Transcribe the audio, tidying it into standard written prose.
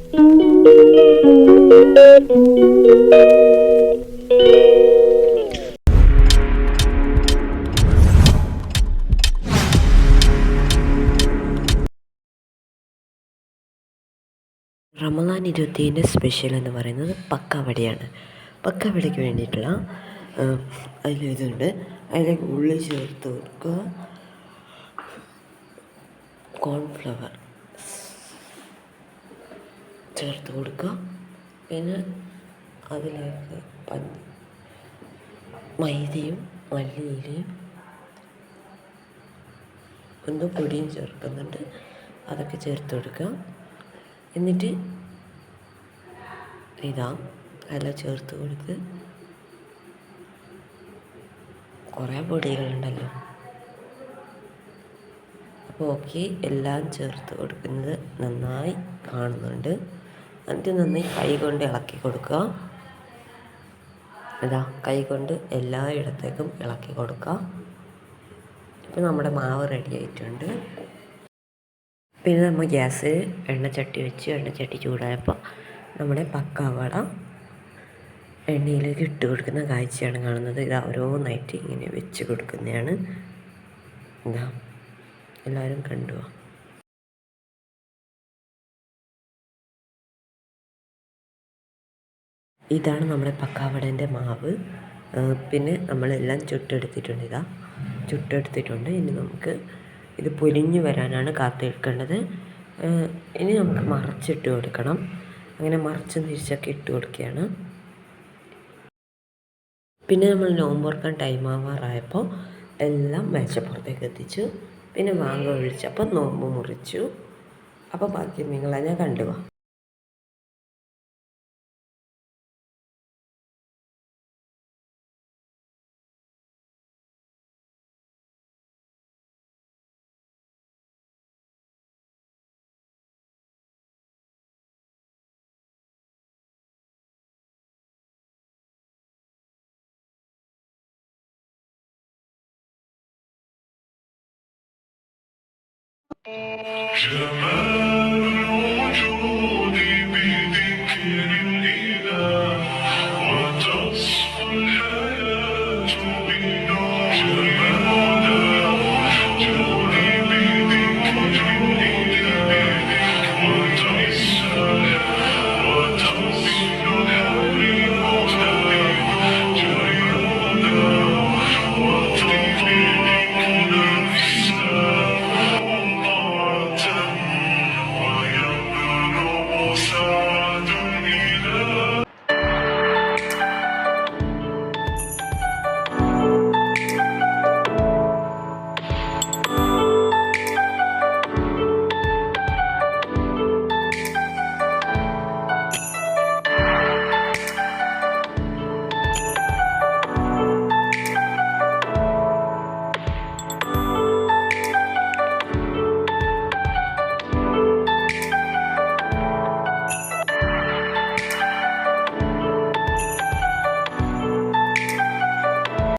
Ramadan 27 special എന്ന് പറയുന്നത് പക്കാവടയാണ്. പക്കാവടയ്ക്ക് വേണ്ടിയിട്ടുള്ള അതിലിതുണ്ട്. അതിലേക്ക് ഉള്ളി ചേർത്ത് കൊടുക്കുക, കോൺഫ്ലവർ ചേർത്ത് കൊടുക്കുക, പിന്നെ അതിലേക്ക് മൈദയും മല്ലിയിലയും എന്തോ പൊടിയും ചേർക്കുന്നുണ്ട്, അതൊക്കെ ചേർത്ത് കൊടുക്കുക. എന്നിട്ട് എല്ലാം ചേർത്ത് കൊടുത്ത്, കുറേ പൊടികളുണ്ടല്ലോ, അപ്പോൾ എല്ലാം ചേർത്ത് കൊടുക്കുന്നത് നന്നായി കാണുന്നുണ്ട്. എന്നിട്ട് നന്നായി കൈ കൊണ്ട് ഇളക്കി കൊടുക്കുക. കൈ കൊണ്ട് എല്ലായിടത്തേക്കും ഇളക്കി കൊടുക്കുക. ഇപ്പോൾ നമ്മുടെ മാവ് റെഡി ആയിട്ടുണ്ട്. പിന്നെ നമ്മൾ ഗ്യാസിൽ എണ്ണച്ചട്ടി വെച്ച് എണ്ണച്ചട്ടി ചൂടായപ്പോൾ നമ്മുടെ പക്കാവട എണ്ണയിലേക്ക് ഇട്ട് കൊടുക്കുന്ന കാഴ്ചയാണ് കാണുന്നത്. ഓരോന്നായിട്ട് ഇങ്ങനെ വെച്ച് കൊടുക്കുന്നതാണ്. എല്ലാവരും കണ്ടു. ഇതാണ് നമ്മുടെ പക്കാവടേൻ്റെ മാവ്. പിന്നെ നമ്മളെല്ലാം ചുട്ടെടുത്തിട്ടുണ്ട്. ചുട്ടെടുത്തിട്ടുണ്ട്. ഇനി നമുക്ക് ഇത് പൊരിഞ്ഞ് വരാനാണ് കാത്തിരിക്കേണ്ടത്. ഇനി നമുക്ക് മറിച്ചിട്ട് കൊടുക്കണം. അങ്ങനെ മറിച്ചും തിരിച്ചൊക്കെ ഇട്ട് കൊടുക്കുകയാണ്. പിന്നെ നമ്മൾ നോമ്പുറക്കാൻ ടൈം ആവാറായപ്പോൾ എല്ലാം മേശപ്പുറത്തേക്ക് എത്തിച്ചു. പിന്നെ വാങ്ങ ഒഴിച്ചപ്പോൾ നോമ്പ് മുറിച്ചു. അപ്പോൾ ബാക്കി നിങ്ങളെ കണ്ടുപോവാം. جمال